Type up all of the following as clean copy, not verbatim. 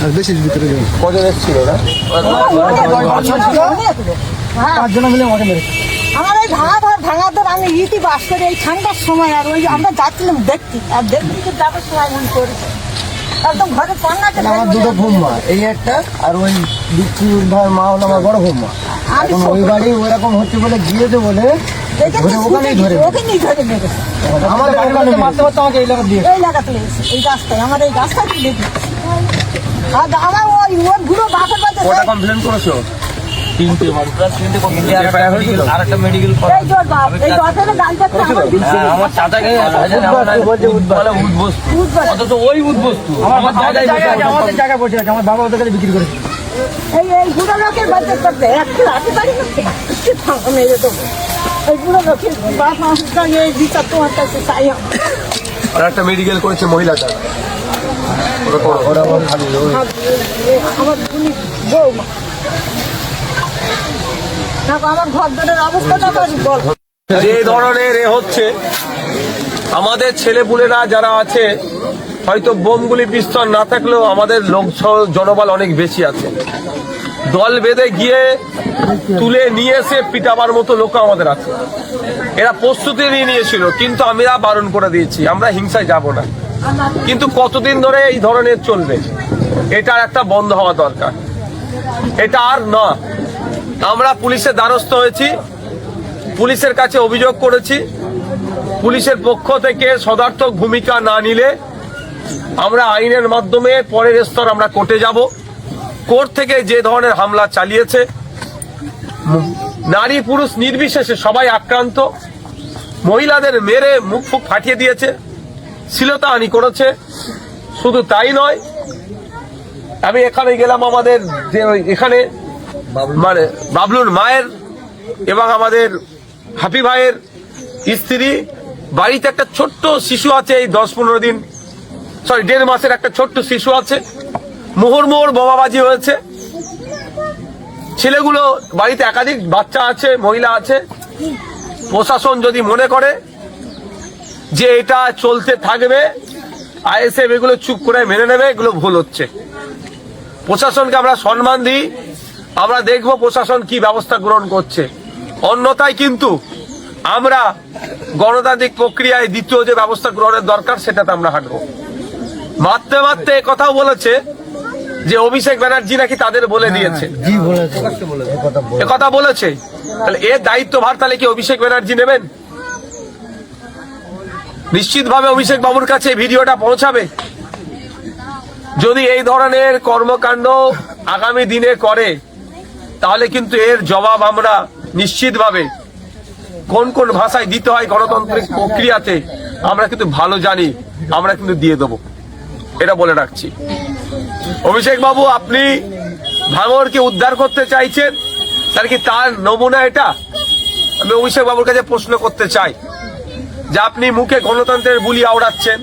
আর বেশি ভিতরে যাবে। কজন এসেছিল ওরা? 5 জন মিলে আমাকে মেরেছে। আমার এই ভাঙাতে আমি ইতি বাস করে এই ঠান্ডার সময় আর ওই আমরা যাচ্ছিলাম দেখছি আর দেখছি যাবার সময় মনে করেছে একদম ঘরে পান্নাতে আমার দুটো বৌমা, এই একটা আর ওই বিচ্ছুর ভাই মা হলো আমার বড় বৌমা। এখন ওই বাড়ি ওইরকম হচ্ছে বলে গিয়েছে বলে ওখানেই ধরে ওখানেই ধরে মেরেছে। আমাদের ওখানে মারতে মারতে আমাকে এই লাগা দিয়ে এই লাগাতে লেগেছে এই রাস্তায় আমার এই রাস্তায় দেখি আর আমার ওই ওর ঘুরো বাপের বাড়িতে কটা কমপ্লেন করেছো? তিনটে এফআইআর হয়েছিল। আর একটা মেডিকেল এই তোর বাপ এই দশের গাড়িটা আমার দিচ্ছে আমার চাচাকে উদ্বস্তু অথচ ওই উদ্বস্তু আমার জায়গায় বসে আছে। আমার বাবা ওদের কাছে বিক্রি করেছে। এই বুড়ো লোকের বাচ্চা করতে একটু রাতে পারি না একটু ফাঁকা মেরে দেবো এই বুড়ো লোকের বাপ আমার এই বিচার তোমার কাছে চাই আর একটা মেডিকেল করেছে মহিলাটা। ওরা আমার উনি বউ আমার ঘর দরের অবস্থাটা বল যে ধরনের এ হচ্ছে, আমাদের ছেলেপুলেরা যারা আছে হয়তো বোমগুলি পিস্তল না থাকলেও আমাদের লোক জনবল অনেক বেশি আছে। দল বেঁধে গিয়ে তুলে নিয়ে এসে পিটাবার মতো লোক আমাদের আছে। এরা প্রস্তুতি নিয়ে নিয়েছিল, কিন্তু আমরা বারণ করে দিয়েছি আমরা হিংসায় যাব না। কিন্তু কতদিন ধরে এই ধরনের চলবে? এটার একটা বন্ধ হওয়া দরকার। এটা আর না। আমরা পুলিশের দ্বারস্থ হয়েছি, পুলিশের কাছে অভিযোগ করেছি। পুলিশের পক্ষ থেকে সদার্থক ভূমিকা না নিলে আমরা আইনের মাধ্যমে পরের স্তর আমরা কোর্টে যাব। কোর্ট থেকে যে ধরনের হামলা চালিয়েছে, নারী পুরুষ নির্বিশেষে সবাই আক্রান্ত, মহিলাদের মেরে মুখ ফুক ফাটিয়ে দিয়েছে, শ্লীলতাহানি করেছে। শুধু তাই নয়, আমি এখানে গেলাম আমাদের যে এখানে মানে বাবলুর মায়ের এবং আমাদের হাফি ভাইয়ের স্ত্রী বাড়িতে একটা ছোট্ট শিশু আছে, এই 10-15 দিন 1.5 মাসের একটা ছোট্ট শিশু আছে। মোহর বোমাবাজি হয়েছে। ছেলেগুলো বাড়িতে একাধিক বাচ্চা আছে, মহিলা আছে। প্রশাসন যদি মনে করে যে এটা চলতে থাকবে, আইএসএফ এগুলো চুপ করে মেনে নেবে, এগুলো ভুল হচ্ছে। প্রশাসনকে আমরা সম্মান দিই, আমরা দেখব প্রশাসন কি ব্যবস্থা গ্রহণ করছে। অন্যথায় কিন্তু আমরা গণতান্ত্রিক প্রক্রিয়ায় দ্বিতীয় যে ব্যবস্থা গ্রহণের দরকার সেটাতে আমরা হাঁটবো। মারতে মারতে কথাও বলেছে যে অভিষেক ব্যানার্জি নাকি তাদের বলে দিয়েছে, কথা বলেছে। তাহলে এর দায়িত্বভার তাহলে কি অভিষেক ব্যানার্জি নেবেন? নিশ্চিতভাবে অভিষেক বাবুর কাছে ভিডিওটা পৌঁছাবে। যদি এই ধরনের কর্মকাণ্ড আগামী দিনে করে, তাহলে কিন্তু এর জবাব আমরা নিশ্চিতভাবে কোন কোন ভাষায় দিতে হয় গণতান্ত্রিক প্রক্রিয়াতে আমরা কিন্তু ভালো জানি, আমরা কিন্তু দিয়ে দেবো, এটা বলে রাখছি। অভিষেক বাবু, আপনি ভাঙড়কে উদ্ধার করতে চাইছেন, তাহলে কি তার নমুনা এটা? আমি অভিষেক বাবুর কাছে প্রশ্ন করতে চাই যে আপনি মুখে গণতন্ত্রের বুলি আওড়াচ্ছেন,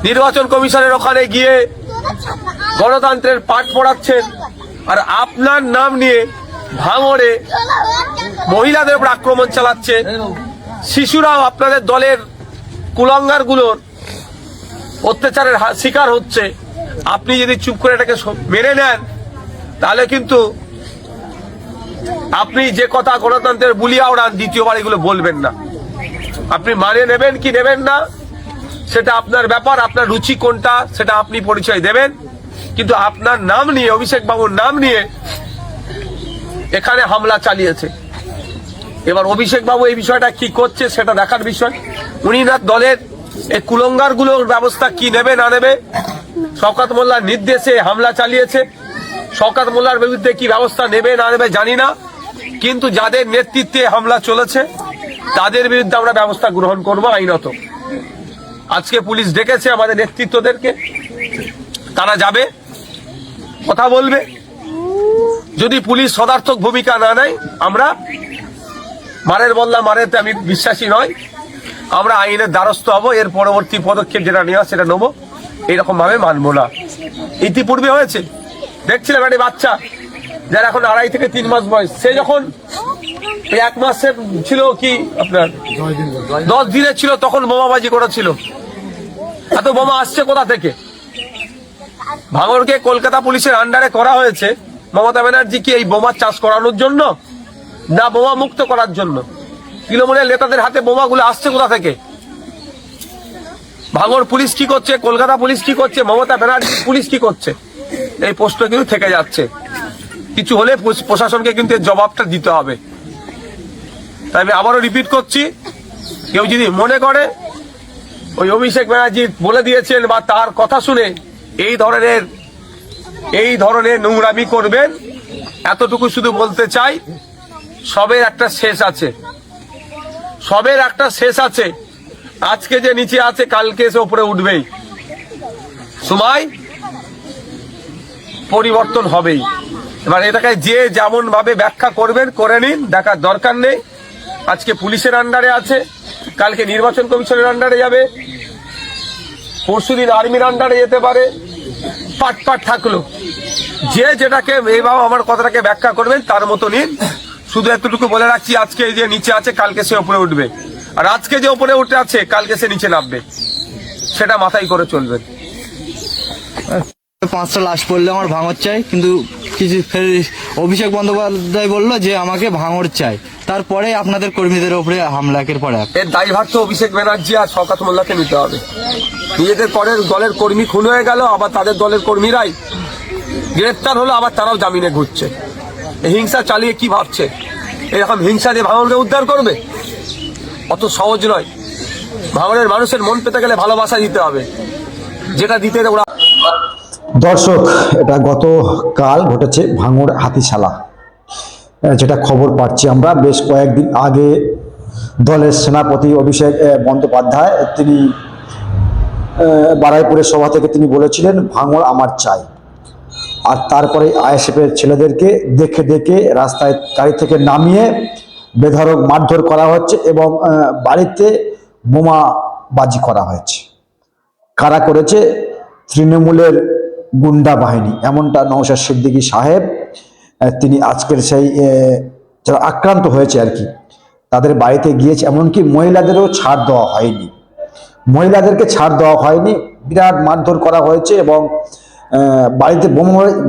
নির্বাচন কমিশনের ওখানে গিয়ে গণতন্ত্রের পাঠ পড়াচ্ছেন, আর আপনার নাম নিয়ে ভাঙড়ে মহিলাদের উপর আক্রমণ চালাচ্ছে, শিশুরাও আপনাদের দলের কুলাঙ্গারগুলোর অত্যাচারের শিকার হচ্ছে। আপনি যদি চুপ করে এটাকে মেনে নেন, তাহলে কিন্তু আপনি যে কথা গণতন্ত্রের বুলি আওড়ান দ্বিতীয়বার এগুলো বলবেন না। আপনি মানে নেবেন কি নেবেন না সেটা আপনার ব্যাপার, আপনার রুচি কোনটা সেটা আপনি পরিচয় দেবেন। কিন্তু আপনার নাম নিয়ে, অভিষেক বাবুর নাম নিয়ে এখানে হামলা চালিয়েছে। এবার অভিষেক বাবু এই বিষয়টা কি করছে সেটা দেখার বিষয়। উনি না দলের এই কুলঙ্গারগুলোর ব্যবস্থা কি নেবে না নেবে, শওকত মোল্লার নির্দেশে হামলা চালিয়েছে। শওকত মোল্লার বিরুদ্ধে কি ব্যবস্থা নেবে না নেবে জানি না, কিন্তু যাদের নেতৃত্বে হামলা চলেছে তাদের বিরুদ্ধে আমরা ব্যবস্থা গ্রহণ করব আইনত। আজকে পুলিশ ডেকেছে আমাদের নেতৃত্বদেরকে, তারা যাবে, কথা বলবে। যদি পুলিশ সদার্থক ভূমিকা না নেয়, আমরা মারের বদলা মারেতে আমি বিশ্বাসী নয়, আমরা আইনের দ্বারস্থ হব। এর পরবর্তী পদক্ষেপ যেটা নেওয়া সেটা নেবো, এইরকম ভাবে মানবো না। ইতিপূর্বে হয়েছে, দেখছিলাম একটা বাচ্চা যার এখন 2.5 থেকে 3 মাস বয়স, সে যখন 1 মাসে ছিল কি আপনার 10 দিনের ছিল, তখন বোমাবাজি করেছিল। এত বোমা আসছে কোথা থেকে? ভাঙড়কে কলকাতা পুলিশের আন্ডারে করা হয়েছে মমতা ব্যানার্জি কি এই বোমা চাষ করানোর জন্য, না বোমা মুক্ত করার জন্য? তৃণমূলের নেতাদের হাতে বোমাগুলো আসছে কোথা থেকে? ভাঙড় পুলিশ কি করছে, কলকাতা পুলিশ কি করছে, মমতা ব্যানার্জি পুলিশ কি করছে? এই প্রশ্ন কিন্তু থেকে যাচ্ছে। কিছু হলে প্রশাসনকে কিন্তু এর জবাবটা দিতে হবে। তাই আমি আবারও রিপিট করছি, কেউ যদি মনে করে ওই অভিষেক ব্যানার্জি বলে দিয়েছেন বা তার কথা শুনে এই ধরনের নোংরামি করবেন, এতটুকু শুধু বলতে চাই, সবের একটা শেষ আছে, সবের একটা শেষ আছে। আজকে যে নিচে আছে কালকে এসে উপরে উঠবেই, সময় পরিবর্তন হবেই। এবার এটাকে যে যেমন ভাবে ব্যাখ্যা করবেন করে নিন, দেখার দরকার নেই। আজকে পুলিশের আন্ডারে আছে, কালকে নির্বাচন কমিশনের আন্ডারে যাবে, পরশুদিন আর্মির আন্ডারে যেতে পারে, পাট পাট থাকলো। যে যেটাকে এইভাবে আমার কথাটাকে ব্যাখ্যা করবেন তার মতো নিন। শুধু এতটুকু বলে রাখছি, আজকে এই যে নিচে আছে কালকে সে উপরে উঠবে, আর আজকে যে উপরে উঠে আছে কালকে সে নিচে নামবে, সেটা মাথায় করে চলবেন। 5টা লাশ পড়লে আমার ভাঙড় চাই, কিন্তু কিছু ফের অভিষেক বন্দ্যোপাধ্যায় বললো যে আমাকে ভাঙড় চাই, তারপরে আপনাদের কর্মীদের উপরে হামলাকের পরে এর দায়ভার তো অভিষেক ব্যানার্জি আর শওকত মোল্লাকে নিতে হবে। নিজেদের পরের দলের কর্মী খুন হয়ে গেল, আবার তাদের দলের কর্মীরাই গ্রেপ্তার হলো, আবার তারাও জামিনে ঘুরছে। এই হিংসা চালিয়ে কি ভাবছে এরকম হিংসা দিয়ে ভাঙড়কে উদ্ধার করবে? অত সহজ নয়। ভাঙড়ের মানুষের মন পেতে গেলে ভালোবাসা দিতে হবে, যেটা দিতে ওরা। দর্শক, এটা গতকাল ঘটেছে ভাঙড় হাতিশালা, যেটা খবর পাচ্ছি আমরা। বেশ কয়েকদিন আগে দলের সেনাপতি অভিষেক বন্দ্যোপাধ্যায় তিনি বারাইপুরের সভা থেকে তিনি বলেছিলেন ভাঙড় আমার চাই। আর তারপরে আইএসএফের ছেলেদেরকে দেখে রাস্তায় গাড়ি থেকে নামিয়ে বেধড়ক মারধর করা হচ্ছে এবং বাড়িতে বোমাবাজি করা হয়েছে। কারা করেছে? তৃণমূলের গুন্ডা বাহিনী। এমনটা নওশাদ সিদ্দিকী সাহেব তিনি আজকের সেই যারা আক্রান্ত হয়েছে আর কি, তাদের বাড়িতে গিয়েছে। এমনকি মহিলাদেরও ছাড় দেওয়া হয়নি, মহিলাদেরকে ছাড় দেওয়া হয়নি, বিরাট মারধর করা হয়েছে এবং বাড়িতে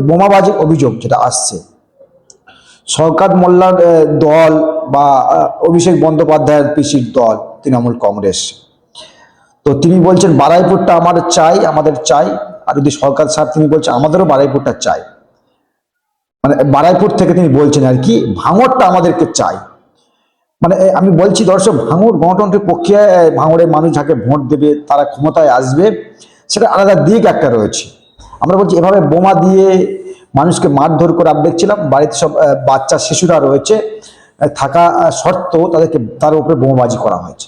বোমাবাজির অভিযোগ যেটা আসছে। শওকত মোল্লার দল বা অভিষেক বন্দ্যোপাধ্যায়ের পিসির দল তৃণমূল কংগ্রেস, তো তিনি বলছেন বারাইপুরটা আমার চাই, আমাদের চাই। আর যদি শওকত সাহেব তিনি বলছেন আমাদেরও বারাইপুরটা চাই, মানে বারাইপুর থেকে তিনি বলছেন আর কি ভাঙড়টা আমাদেরকে চাই। মানে আমি বলছি দর্শক, ভাঙড় গণতন্ত্রের পক্ষে ভাঙড়ের মানুষ যাকে ভোট দেবে তারা ক্ষমতায় আসবে, সেটা আলাদা দিক একটা রয়েছে। আমরা বলছি এভাবে বোমা দিয়ে মানুষকে মারধর করে, আমি দেখছিলাম বাড়িতে সব বাচ্চা শিশুরা রয়েছে, থাকা সত্ত্বেও তাদেরকে তার উপরে বোমাবাজি করা হয়েছে।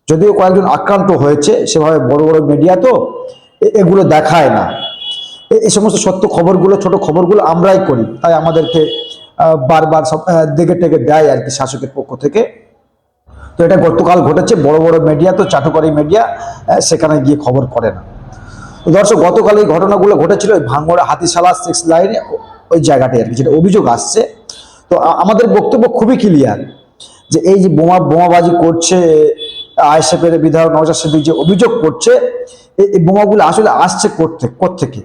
যদিও কয়েকজন আক্রান্ত হয়েছে, সেভাবে বড় বড় মিডিয়া তো এগুলো দেখায় না। এই সমস্ত সত্য খবরগুলো, ছোট খবরগুলো আমরাই করি, তাই আমাদেরকে বারবার সব দেখে টেকে দেয় আর কি শাসকের পক্ষ থেকে। তো এটা গতকাল ঘটেছে, বড় বড় মিডিয়া তো চাটুকারি মিডিয়া সেখানে গিয়ে খবর করে না। তো দর্শক, গতকাল এই ঘটনাগুলো ঘটেছিল ভাঙড় হাতিশালা 6 লাইনে, ওই জায়গাটায় আর কি, যেটা অভিযোগ আসছে। তো আমাদের বক্তব্য খুবই ক্লিয়ার যে এই যে বোমাবাজি করছে আইএসএফের বিধায়ক নওশাদ সিদ্দিকী যে অভিযোগ করছে, এই বোমাগুলো আসলে আসছে কোত্থেকে?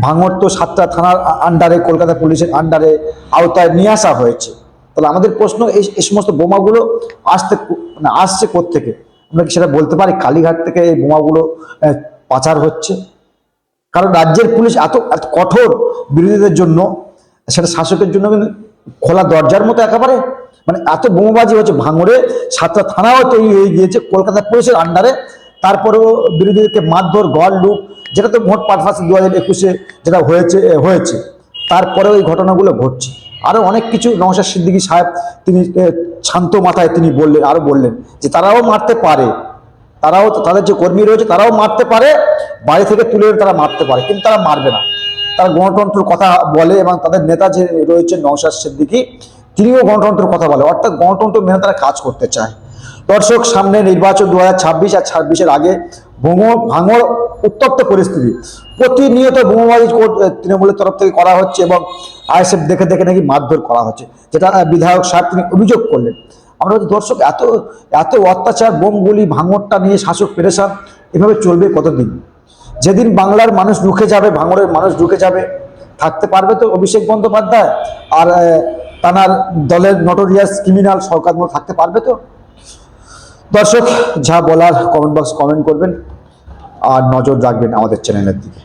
ভাঙড় তো 7টা থানার আন্ডারে, কলকাতা পুলিশের আন্ডারে আওতায় নিয়ে আসা হয়েছে। তাহলে আমাদের প্রশ্ন, এই সমস্ত বোমাগুলো আসছে কোত্থেকে? আমরা কি সেটা বলতে পারি কালীঘাট থেকে এই বোমাগুলো পাচার হচ্ছে? কারণ রাজ্যের পুলিশ এত কঠোর বিরোধীদের জন্য, সেটা শাসকের জন্য কিন্তু খোলা দরজার মতো একেবারে। মানে এত বোমাবাজি হচ্ছে, ভাঙড়ে 7টা থানাও তৈরি হয়ে গিয়েছে কলকাতা পুলিশের আন্ডারে, তারপরেও বিরোধীদেরকে মারধর, গড় লুট, যেটা তো মোট পারপাস 2021-এ যেটা হয়েছে, তারপরেও এই ঘটনাগুলো ঘটছে। আরো অনেক কিছু নওশাদ সিদ্দিকী সাহেব তিনি শান্ত মাথায় তিনি বললেন যে তারাও মারতে পারে, তারাও তাদের যে কর্মী রয়েছে তারাও মারতে পারে, বাড়ি থেকে তুলে তারা মারতে পারে, কিন্তু তারা মারবে না। তারা গণতন্ত্রের কথা বলে এবং তাদের নেতা যে রয়েছে নওশাদ সিদ্দিকী, তিনিও গণতন্ত্রের কথা বলে, অর্থাৎ গণতন্ত্র মেনে তারা কাজ করতে চায়। দর্শক, সামনে নির্বাচন 2026 আর 26-এর আগে ভাঙড় উত্তপ্ত পরিস্থিতি, প্রতিনিয়ত বোমাবাজি তৃণমূলের তরফ থেকে করা হচ্ছে এবং আইএসএফ দেখে নাকি মারধর করা হচ্ছে, যেটা বিধায়ক সাহেব তিনি অভিযোগ করলেন। আমরা দর্শক, এত অত্যাচার, বোমগুলি, ভাঙড়টা নিয়ে শাসক পেরেশান, এভাবে চলবে কতদিন? যেদিন বাংলার মানুষ রুখে যাবে, ভাঙড়ের মানুষ রুখে যাবে, থাকতে পারবে তো অভিষেক বন্দ্যোপাধ্যায় আর তানার দলের নটোরিয়াস ক্রিমিনাল শওকত মোল্লা থাকতে পারবে তো? দর্শক, যা বলার কমেন্ট বক্স কমেন্ট করবেন আর নজর রাখবেন আমাদের চ্যানেলের দিকে।